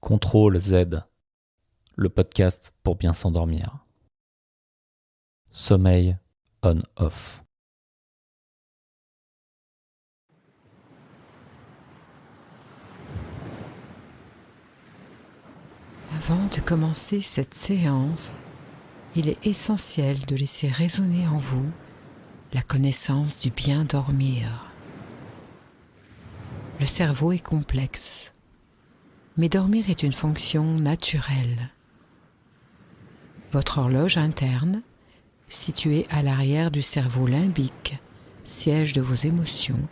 Contrôle Z, le podcast pour bien s'endormir. Sommeil on-off. Avant de commencer cette séance, il est essentiel de laisser résonner en vous la connaissance du bien dormir. Le cerveau est complexe, mais dormir est une fonction naturelle. Votre horloge interne, située à l'arrière du cerveau limbique, siège de vos émotions,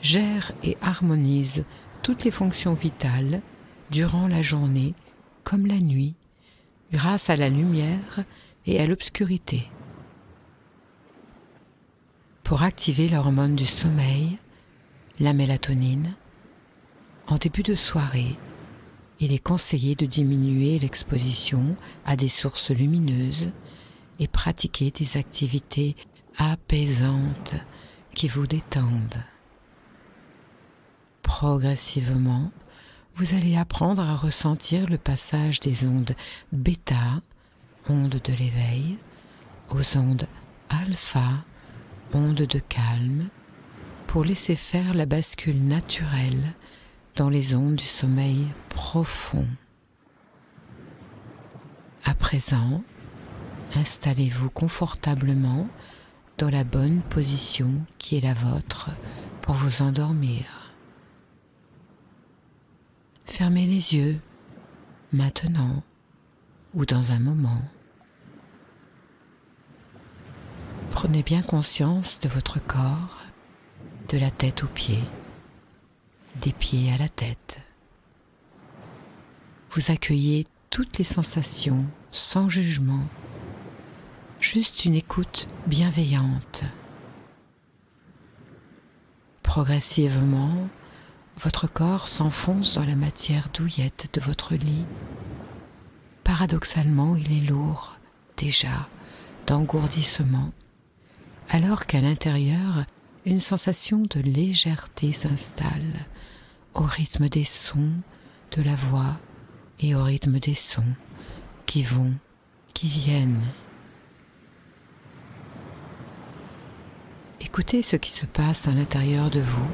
gère et harmonise toutes les fonctions vitales durant la journée comme la nuit, grâce à la lumière et à l'obscurité. Pour activer l'hormone du sommeil, la mélatonine, en début de soirée, il est conseillé de diminuer l'exposition à des sources lumineuses et pratiquer des activités apaisantes qui vous détendent. Progressivement, vous allez apprendre à ressentir le passage des ondes bêta, ondes de l'éveil, aux ondes alpha, ondes de calme, pour laisser faire la bascule naturelle dans les ondes du sommeil profond. À présent, installez-vous confortablement dans la bonne position qui est la vôtre pour vous endormir. Fermez les yeux, maintenant ou dans un moment. Prenez bien conscience de votre corps, de la tête aux pieds, des pieds à la tête. Vous accueillez toutes les sensations sans jugement, juste une écoute bienveillante. Progressivement, votre corps s'enfonce dans la matière douillette de votre lit. Paradoxalement, il est lourd, déjà, d'engourdissement, alors qu'à l'intérieur, une sensation de légèreté s'installe, au rythme des sons de la voix et au rythme des sons qui vont, qui viennent. Écoutez ce qui se passe à l'intérieur de vous.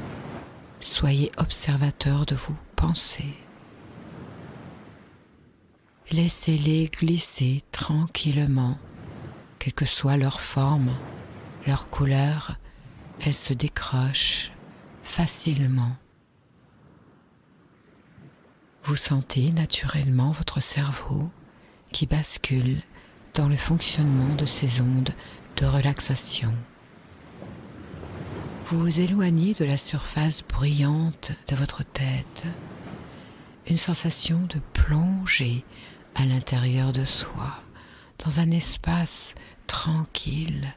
Soyez observateur de vos pensées. Laissez-les glisser tranquillement, quelle que soit leur forme, leur couleur, elles se décrochent facilement. Vous sentez naturellement votre cerveau qui bascule dans le fonctionnement de ces ondes de relaxation. Vous vous éloignez de la surface brillante de votre tête, une sensation de plonger à l'intérieur de soi, dans un espace tranquille,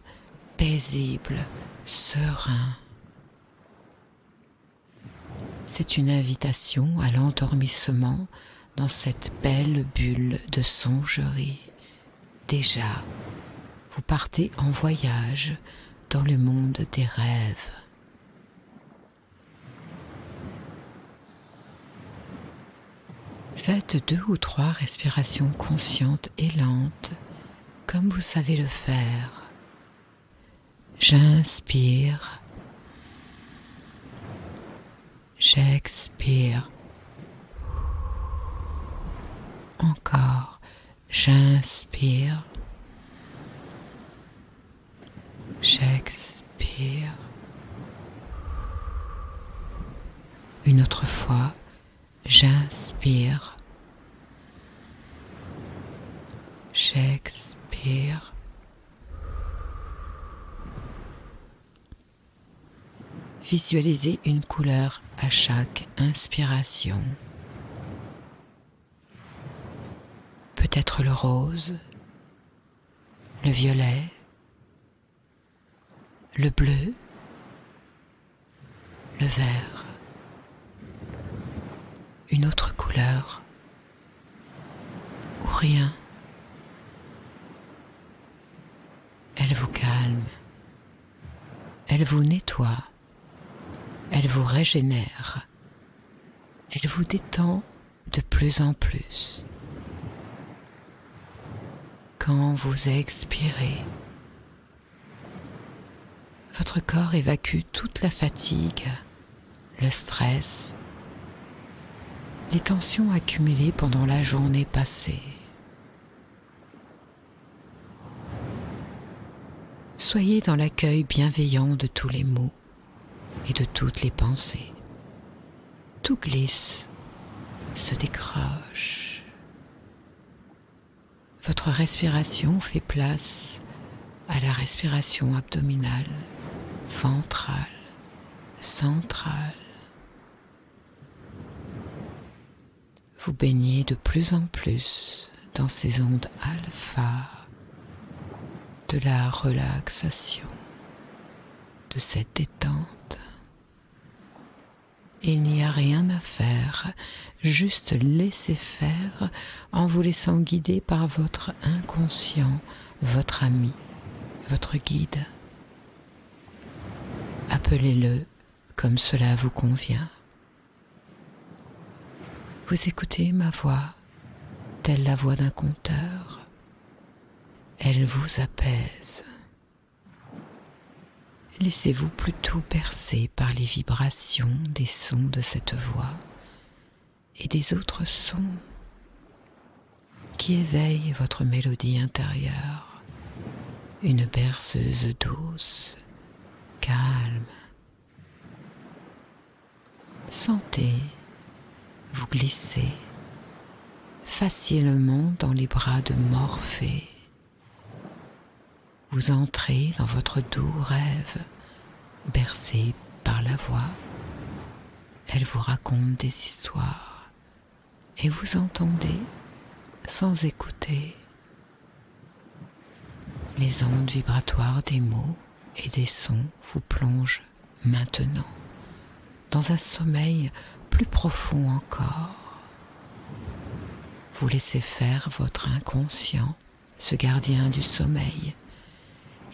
paisible, serein. C'est une invitation à l'endormissement dans cette belle bulle de songerie. Déjà, vous partez en voyage dans le monde des rêves. Faites 2 ou 3 respirations conscientes et lentes, comme vous savez le faire. J'inspire. J'expire. Encore. J'inspire. J'expire. Une autre fois. J'inspire. J'expire. Visualisez une couleur à chaque inspiration. Peut-être le rose, le violet, le bleu, le vert. Une autre couleur ou rien. Elle vous calme, elle vous nettoie, elle vous régénère, elle vous détend de plus en plus. Quand vous expirez, votre corps évacue toute la fatigue, le stress, les tensions accumulées pendant la journée passée. Soyez dans l'accueil bienveillant de tous les mots et de toutes les pensées. Tout glisse, se décroche. Votre respiration fait place à la respiration abdominale, ventrale, centrale. Vous baignez de plus en plus dans ces ondes alpha de la relaxation, de cette détente. Il n'y a rien à faire, juste laisser faire en vous laissant guider par votre inconscient, votre ami, votre guide. Appelez-le comme cela vous convient. Vous écoutez ma voix, telle la voix d'un conteur. Elle vous apaise. Laissez-vous plutôt bercer par les vibrations des sons de cette voix et des autres sons qui éveillent votre mélodie intérieure, une berceuse douce, calme. Sentez vous glisser facilement dans les bras de Morphée. Vous entrez dans votre doux rêve, bercé par la voix. Elle vous raconte des histoires et vous entendez sans écouter. Les ondes vibratoires des mots et des sons vous plongent maintenant dans un sommeil plus profond encore. Vous laissez faire votre inconscient, ce gardien du sommeil.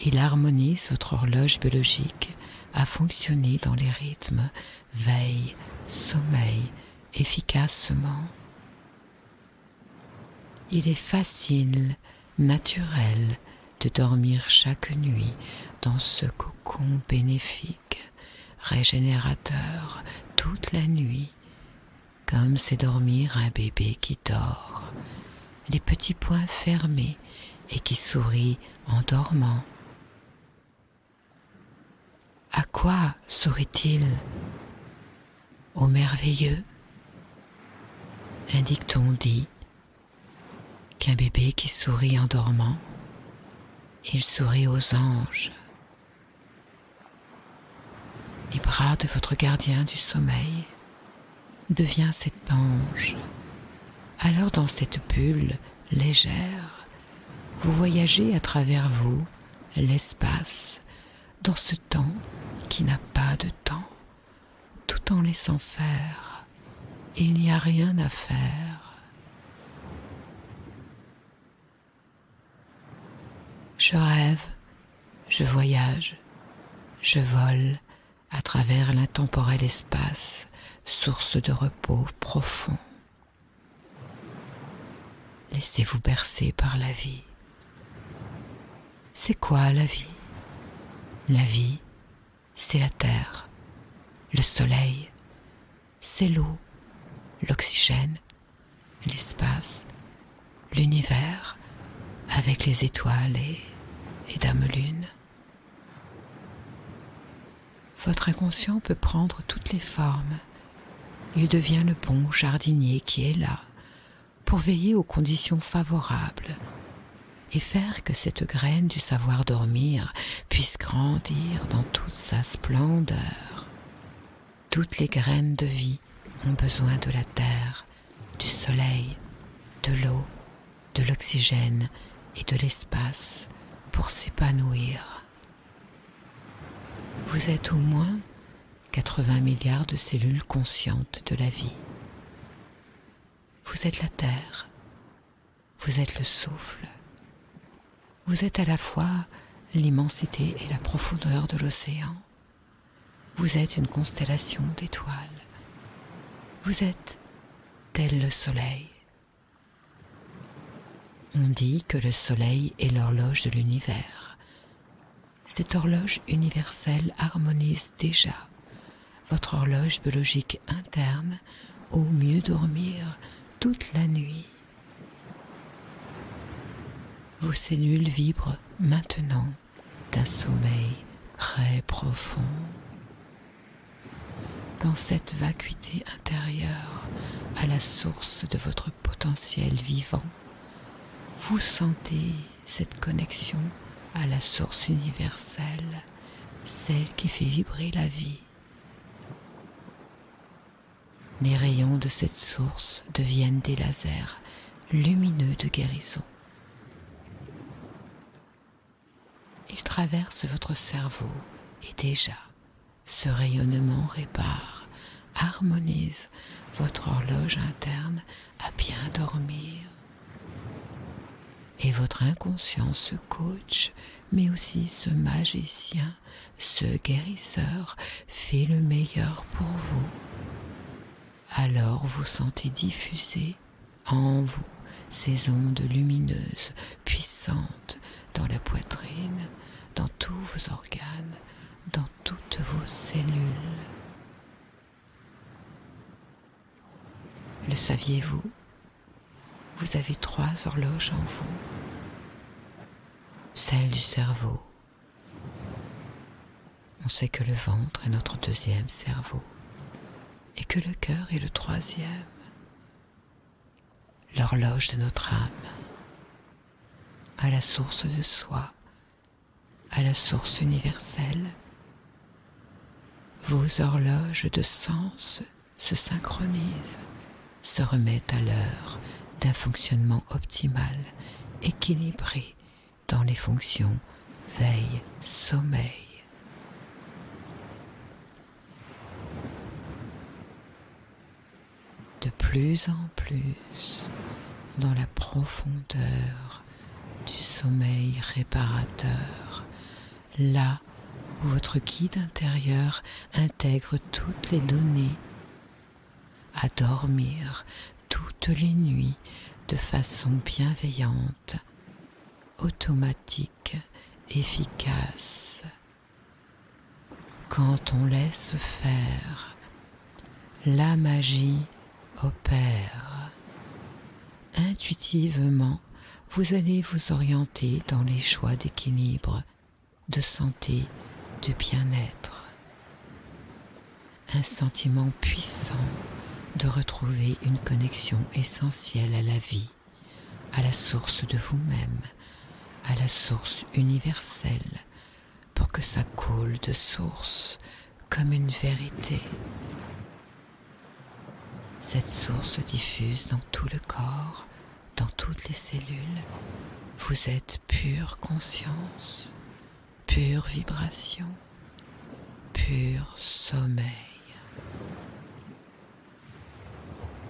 Il harmonise votre horloge biologique à fonctionner dans les rythmes veille, sommeil, efficacement. Il est facile, naturel de dormir chaque nuit dans ce cocon bénéfique, régénérateur toute la nuit, comme c'est dormir un bébé qui dort, les petits poings fermés et qui sourit en dormant. À quoi sourit-il? Au merveilleux. Un dicton dit qu'un bébé qui sourit en dormant, il sourit aux anges. Les bras de votre gardien du sommeil devient cet ange. Alors dans cette bulle légère, vous voyagez à travers vous, l'espace, dans ce temps qui n'a pas de temps, tout en laissant faire. Il n'y a rien à faire. Je rêve, je voyage, je vole à travers l'intemporel espace, source de repos profond. Laissez-vous bercer par la vie. C'est quoi la vie? La vie, c'est la terre, le soleil, c'est l'eau, l'oxygène, l'espace, l'univers, avec les étoiles et Dame Lune. Votre inconscient peut prendre toutes les formes. Il devient le bon jardinier qui est là pour veiller aux conditions favorables et faire que cette graine du savoir dormir puisse grandir dans toute sa splendeur. Toutes les graines de vie ont besoin de la terre, du soleil, de l'eau, de l'oxygène et de l'espace pour s'épanouir. Vous êtes au moins 80 milliards de cellules conscientes de la vie. Vous êtes la terre, vous êtes le souffle, vous êtes à la fois l'immensité et la profondeur de l'océan. Vous êtes une constellation d'étoiles. Vous êtes tel le soleil. On dit que le soleil est l'horloge de l'univers. Cette horloge universelle harmonise déjà votre horloge biologique interne au mieux dormir toute la nuit. Vos cellules vibrent maintenant d'un sommeil très profond. Dans cette vacuité intérieure, à la source de votre potentiel vivant, vous sentez cette connexion à la source universelle, celle qui fait vibrer la vie. Les rayons de cette source deviennent des lasers lumineux de guérison. Ils traversent votre cerveau et déjà, ce rayonnement répare, harmonise votre horloge interne à bien dormir. Et votre inconscient, ce coach, mais aussi ce magicien, ce guérisseur, fait le meilleur pour vous. Alors vous sentez diffuser en vous ces ondes lumineuses, puissantes, dans la poitrine, dans tous vos organes, dans toutes vos cellules. Le saviez-vous ? Vous avez 3 horloges en vous. Celle du cerveau. On sait que le ventre est notre 2e cerveau et que le cœur est le 3e. L'horloge de notre âme, à la source de soi, à la source universelle. Vos horloges de sens se synchronisent, se remettent à l'heure d'un fonctionnement optimal, équilibré dans les fonctions veille-sommeil. De plus en plus, dans la profondeur du sommeil réparateur, là où votre guide intérieur intègre toutes les données à dormir toutes les nuits de façon bienveillante, automatique, efficace. Quand on laisse faire, la magie opère. Intuitivement, vous allez vous orienter dans les choix d'équilibre, de santé, de bien-être. Un sentiment puissant de retrouver une connexion essentielle à la vie, à la source de vous-même, à la source universelle, pour que ça coule de source comme une vérité. Cette source diffuse dans tout le corps, dans toutes les cellules. Vous êtes pure conscience, pure vibration, pur sommeil.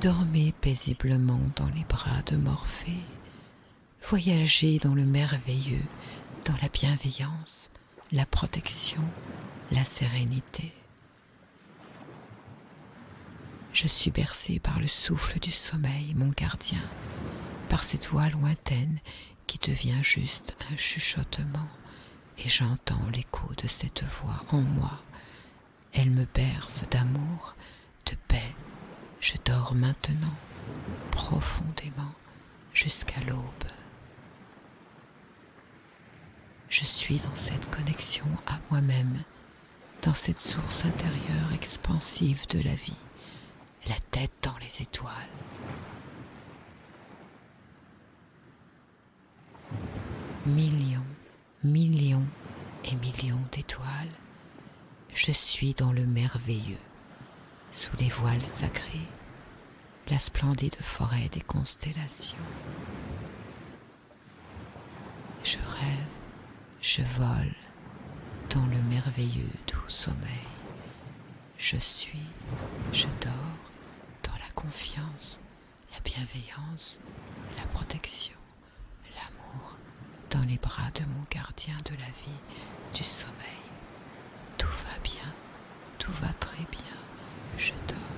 Dormez paisiblement dans les bras de Morphée. Voyagez dans le merveilleux, dans la bienveillance, la protection, la sérénité. Je suis bercée par le souffle du sommeil, mon gardien, par cette voix lointaine qui devient juste un chuchotement, et j'entends l'écho de cette voix en moi. Elle me berce d'amour, de paix. Je dors maintenant, profondément, jusqu'à l'aube. Je suis dans cette connexion à moi-même, dans cette source intérieure expansive de la vie, la tête dans les étoiles. Millions, millions et millions d'étoiles, je suis dans le merveilleux, sous les voiles sacrés, la splendide forêt des constellations. Je rêve, je vole dans le merveilleux doux sommeil. Je suis, je dors dans la confiance, la bienveillance, la protection, l'amour, dans les bras de mon gardien de la vie, du sommeil. Tout va bien, tout va très bien, je dors.